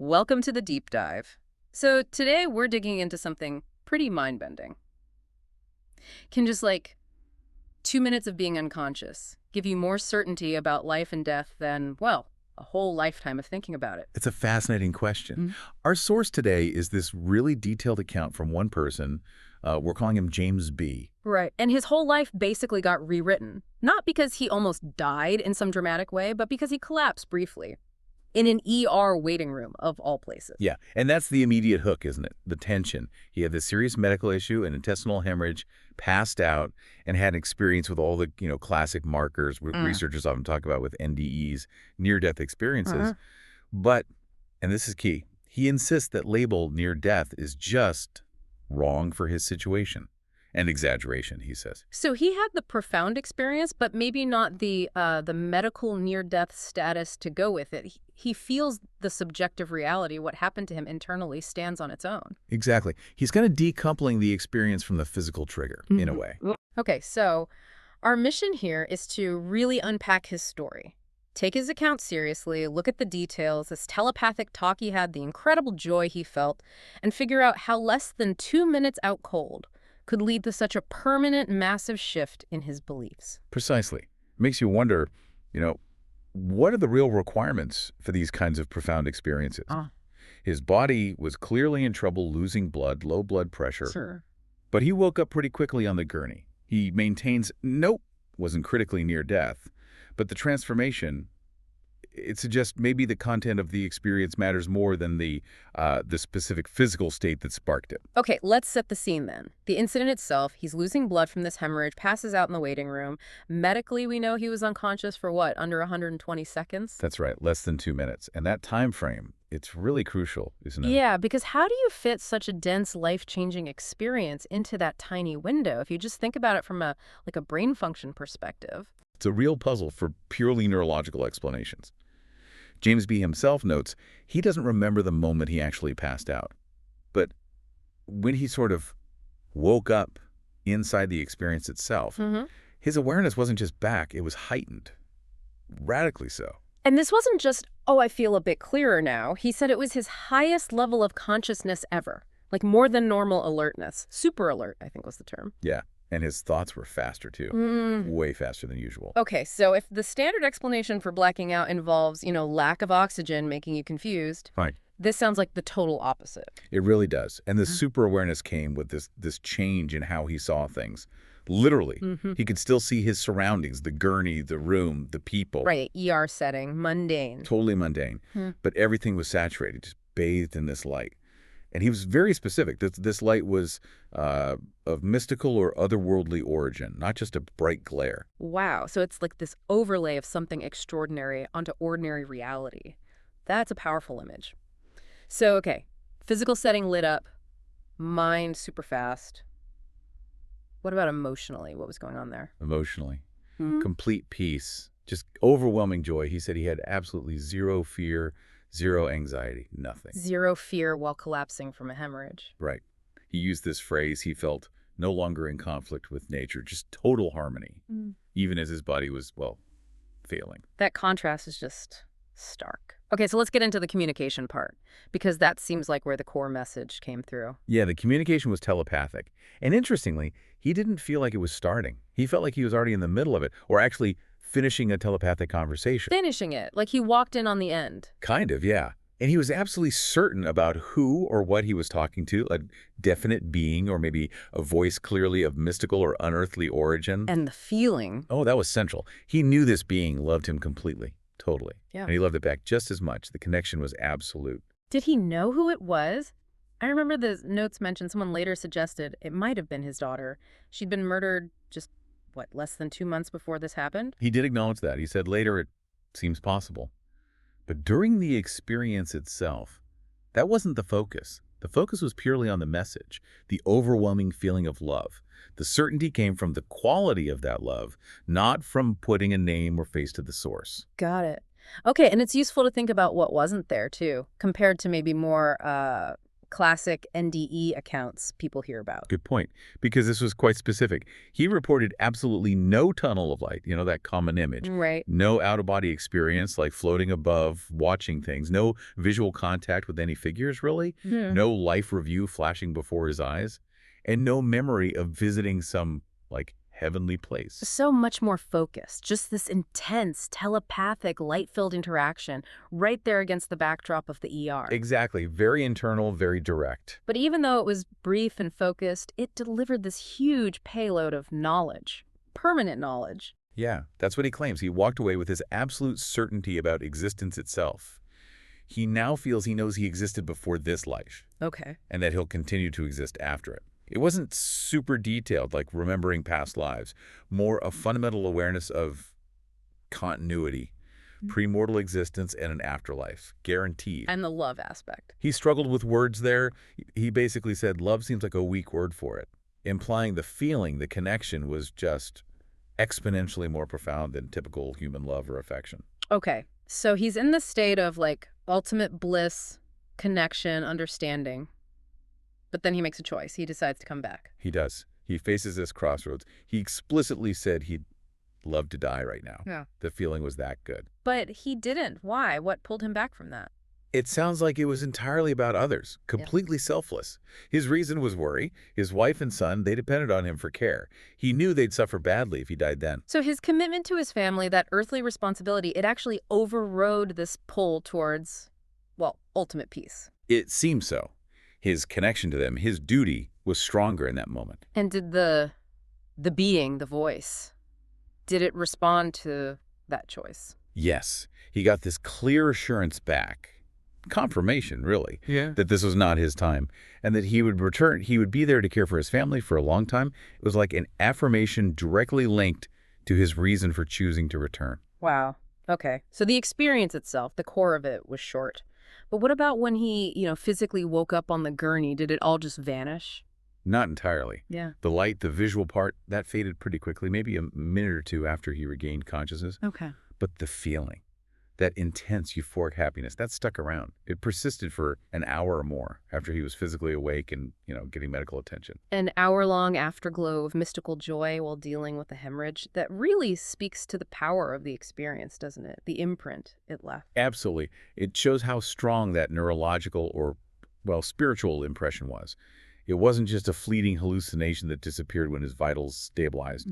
Welcome to the deep dive. So today we're digging into something pretty mind-bending. Can just 2 minutes of being unconscious give you more certainty about life and death than, well, a whole lifetime of thinking about it? It's a fascinating question. Mm. Our source today is this really detailed account from one person. We're calling him James B. Right. And his whole life basically got rewritten. Not because he almost died in some dramatic way, but because he collapsed briefly. In an ER waiting room, of all places. Yeah, and that's the immediate hook, isn't it? The tension. He had this serious medical issue, an intestinal hemorrhage, passed out, and had experience with all the, classic markers researchers often talk about with NDEs, near-death experiences. But, and this is key, he insists that label near-death is just wrong for his situation. And exaggeration, he says. So he had the profound experience, but maybe not the medical near-death status to go with it. He feels the subjective reality, what happened to him internally, stands on its own. Exactly. He's kind of decoupling the experience from the physical trigger, in a way. Okay, so our mission here is to really unpack his story. Take his account seriously, look at the details, this telepathic talk he had, the incredible joy he felt, and figure out how less than 2 minutes out cold could lead to such a permanent, massive shift in his beliefs. Precisely. Makes you wonder, what are the real requirements for these kinds of profound experiences? His body was clearly in trouble losing blood, low blood pressure. Sure. But he woke up pretty quickly on the gurney. He maintains, wasn't critically near death. But the transformation, it suggests maybe the content of the experience matters more than the specific physical state that sparked it. Okay, let's set the scene then. The incident itself, he's losing blood from this hemorrhage, passes out in the waiting room. Medically, we know he was unconscious for what, under 120 seconds? That's right, less than 2 minutes. And that time frame, it's really crucial, isn't it? Yeah, because how do you fit such a dense, life-changing experience into that tiny window? If you just think about it from a brain function perspective. It's a real puzzle for purely neurological explanations. James B. himself notes he doesn't remember the moment he actually passed out. But when he sort of woke up inside the experience itself, his awareness wasn't just back, it was heightened. Radically so. And this wasn't just, oh, I feel a bit clearer now. He said it was his highest level of consciousness ever. Like more than normal alertness. Super alert, I think was the term. Yeah. And his thoughts were faster, too. Way faster than usual. Okay, so if the standard explanation for blacking out involves, lack of oxygen making you confused, Fine. This sounds like the total opposite. It really does. And this super awareness came with this change in how he saw things. Literally, he could still see his surroundings, the gurney, the room, the people. Right, ER setting, mundane. Totally mundane. But everything was saturated, just bathed in this light. And he was very specific. This light was of mystical or otherworldly origin, not just a bright glare. Wow, so it's like this overlay of something extraordinary onto ordinary reality. That's a powerful image. So, okay, physical setting lit up, mind super fast. What about emotionally? What was going on there? Emotionally. Complete peace, just overwhelming joy. He said he had absolutely zero fear, zero anxiety, nothing. Zero fear while collapsing from a hemorrhage. Right. He used this phrase. He felt no longer in conflict with nature, just total harmony, even as his body was, failing. That contrast is just stark. Okay, so let's get into the communication part, because that seems like where the core message came through. Yeah, the communication was telepathic. And interestingly, he didn't feel like it was starting. He felt like he was already in the middle of it, or actually finishing a telepathic conversation. Finishing it, like he walked in on the end. Kind of, yeah. And he was absolutely certain about who or what he was talking to, a definite being or maybe a voice clearly of mystical or unearthly origin. And the feeling. Oh, that was central. He knew this being loved him completely, totally. Yeah. And he loved it back just as much. The connection was absolute. Did he know who it was? I remember the notes mentioned someone later suggested it might have been his daughter. She'd been murdered just, less than 2 months before this happened? He did acknowledge that. He said later it seems possible. But during the experience itself, that wasn't the focus. The focus was purely on the message, the overwhelming feeling of love. The certainty came from the quality of that love, not from putting a name or face to the source. Got it. Okay, and it's useful to think about what wasn't there, too, compared to maybe more classic NDE accounts people hear about. Good point, because this was quite specific. He reported absolutely no tunnel of light, that common image. Right. No out-of-body experience like floating above, watching things. No visual contact with any figures, really. Hmm. No life review flashing before his eyes. And no memory of visiting some, heavenly place. So much more focused, just this intense, telepathic, light-filled interaction right there against the backdrop of the ER. Exactly. Very internal, very direct. But even though it was brief and focused, it delivered this huge payload of knowledge, permanent knowledge. Yeah, that's what he claims. He walked away with this absolute certainty about existence itself. He now feels he knows he existed before this life. Okay. And that he'll continue to exist after it. It wasn't super detailed, like remembering past lives. More a fundamental awareness of continuity, premortal existence, and an afterlife. Guaranteed. And the love aspect. He struggled with words there. He basically said love seems like a weak word for it, implying the feeling, the connection was just exponentially more profound than typical human love or affection. Okay. So he's in the state of, ultimate bliss, connection, understanding. But then he makes a choice. He decides to come back. He does. He faces this crossroads. He explicitly said he'd love to die right now. Yeah. The feeling was that good. But he didn't. Why? What pulled him back from that? It sounds like it was entirely about others, completely selfless. His reason was worry. His wife and son, they depended on him for care. He knew they'd suffer badly if he died then. So his commitment to his family, that earthly responsibility, it actually overrode this pull towards, ultimate peace. It seemed so. His connection to them, his duty, was stronger in that moment. And did the being, the voice, did it respond to that choice? Yes. He got this clear assurance back. Confirmation, really, that this was not his time, and that he would return. He would be there to care for his family for a long time. It was like an affirmation directly linked to his reason for choosing to return. Wow. Okay. So the experience itself, the core of it, was short. But what about when he, physically woke up on the gurney? Did it all just vanish? Not entirely. Yeah. The light, the visual part, that faded pretty quickly, maybe a minute or two after he regained consciousness. Okay. But the feeling, that intense euphoric happiness, that stuck around. It persisted for an hour or more after he was physically awake and, getting medical attention. An hour-long afterglow of mystical joy while dealing with a hemorrhage that really speaks to the power of the experience, doesn't it? The imprint it left. Absolutely. It shows how strong that neurological or, spiritual impression was. It wasn't just a fleeting hallucination that disappeared when his vitals stabilized.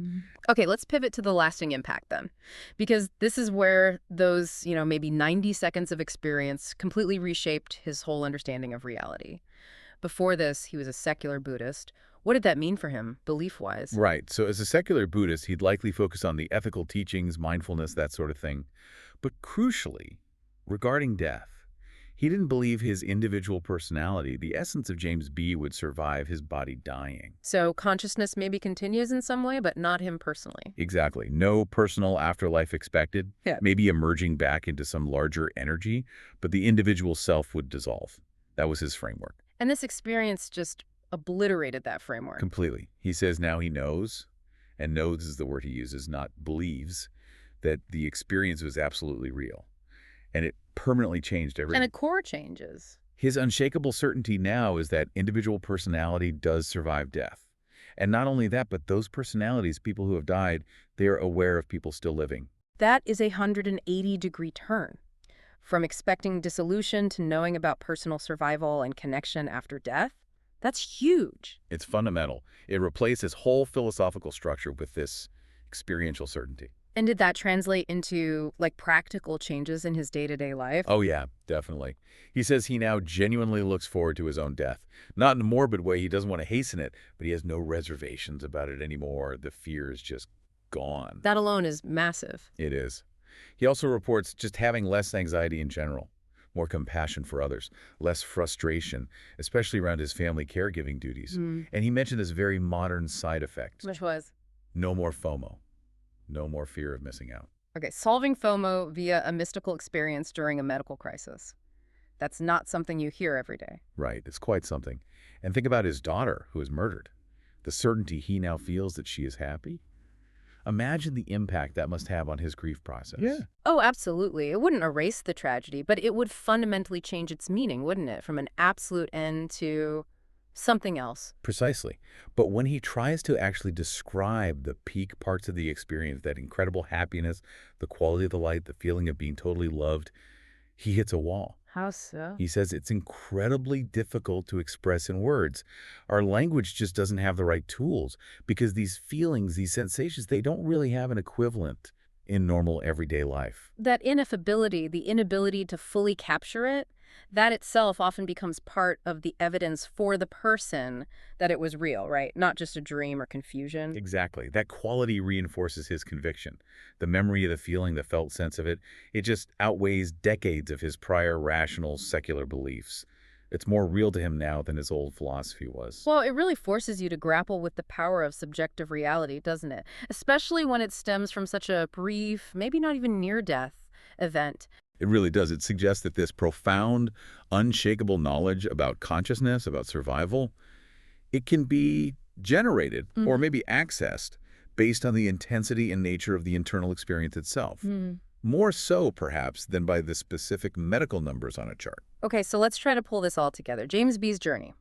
Okay, let's pivot to the lasting impact then. Because this is where those, maybe 90 seconds of experience completely reshaped his whole understanding of reality. Before this, he was a secular Buddhist. What did that mean for him, belief-wise? Right. So as a secular Buddhist, he'd likely focus on the ethical teachings, mindfulness, that sort of thing. But crucially, regarding death, he didn't believe his individual personality, the essence of James B., would survive his body dying. So consciousness maybe continues in some way, but not him personally. Exactly. No personal afterlife expected. Yeah. Maybe emerging back into some larger energy, but the individual self would dissolve. That was his framework. And this experience just obliterated that framework. Completely. He says now he knows, and knows is the word he uses, not believes, that the experience was absolutely real. And it permanently changed everything. And the core changes. His unshakable certainty now is that individual personality does survive death. And not only that, but those personalities, people who have died, they are aware of people still living. That is a 180-degree turn. From expecting dissolution to knowing about personal survival and connection after death. That's huge. It's fundamental. It replaced his whole philosophical structure with this experiential certainty. And did that translate into, practical changes in his day-to-day life? Oh, yeah, definitely. He says he now genuinely looks forward to his own death. Not in a morbid way. He doesn't want to hasten it, but he has no reservations about it anymore. The fear is just gone. That alone is massive. It is. He also reports just having less anxiety in general, more compassion for others, less frustration, especially around his family caregiving duties. And he mentioned this very modern side effect. Which was? No more FOMO. No more fear of missing out. Okay, solving FOMO via a mystical experience during a medical crisis. That's not something you hear every day. Right, it's quite something. And think about his daughter, who was murdered. The certainty he now feels that she is happy. Imagine the impact that must have on his grief process. Oh, absolutely. It wouldn't erase the tragedy, but it would fundamentally change its meaning, wouldn't it? From an absolute end to something else. Precisely. But when he tries to actually describe the peak parts of the experience, that incredible happiness, the quality of the light, the feeling of being totally loved, he hits a wall. How so? He says it's incredibly difficult to express in words. Our language just doesn't have the right tools because these feelings, these sensations, they don't really have an equivalent in normal everyday life. That ineffability, the inability to fully capture it, that itself often becomes part of the evidence for the person that it was real, right? Not just a dream or confusion. Exactly. That quality reinforces his conviction. The memory of the feeling, the felt sense of it, it just outweighs decades of his prior rational secular beliefs. It's more real to him now than his old philosophy was. Well, it really forces you to grapple with the power of subjective reality, doesn't it? Especially when it stems from such a brief, maybe not even near-death event. It really does. It suggests that this profound, unshakable knowledge about consciousness, about survival, it can be generated or maybe accessed based on the intensity and nature of the internal experience itself. More so, perhaps, than by the specific medical numbers on a chart. Okay, so let's try to pull this all together. James B's journey.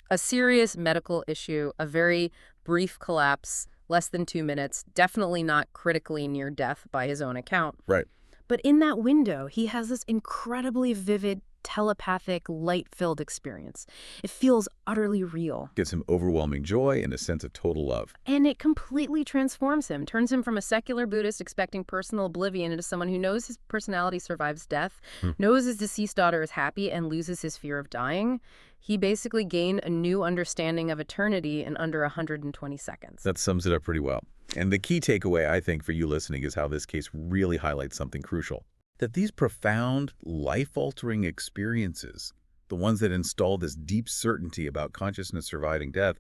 A serious medical issue, a very brief collapse, less than 2 minutes, definitely not critically near death by his own account. Right. But in that window, he has this incredibly vivid, telepathic, light-filled experience. It feels utterly real. Gives him overwhelming joy and a sense of total love. And it completely transforms him, turns him from a secular Buddhist expecting personal oblivion into someone who knows his personality survives death, knows his deceased daughter is happy, and loses his fear of dying. He basically gained a new understanding of eternity in under 120 seconds. That sums it up pretty well. And the key takeaway, I think, for you listening is how this case really highlights something crucial. That these profound, life-altering experiences, the ones that install this deep certainty about consciousness surviving death,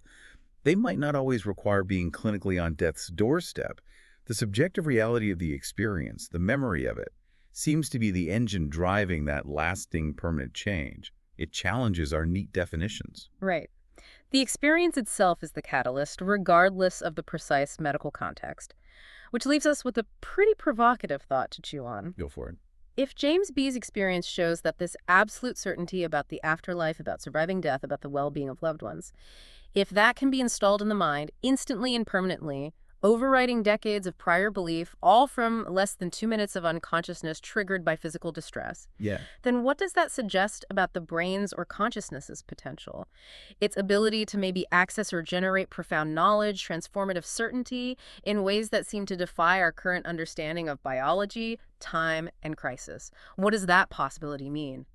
they might not always require being clinically on death's doorstep. The subjective reality of the experience, the memory of it, seems to be the engine driving that lasting, permanent change. It challenges our neat definitions. Right. The experience itself is the catalyst, regardless of the precise medical context, which leaves us with a pretty provocative thought to chew on. Go for it. If James B's experience shows that this absolute certainty about the afterlife, about surviving death, about the well-being of loved ones, if that can be installed in the mind instantly and permanently, overriding decades of prior belief, all from less than 2 minutes of unconsciousness triggered by physical distress, then what does that suggest about the brain's or consciousness's potential? Its ability to maybe access or generate profound knowledge, transformative certainty, in ways that seem to defy our current understanding of biology, time, and crisis. What does that possibility mean?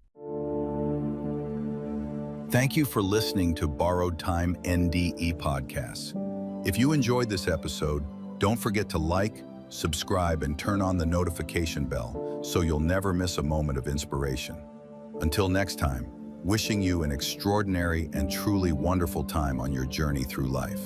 Thank you for listening to Borrowed Time NDE Podcasts. If you enjoyed this episode, don't forget to like, subscribe, and turn on the notification bell so you'll never miss a moment of inspiration. Until next time, wishing you an extraordinary and truly wonderful time on your journey through life.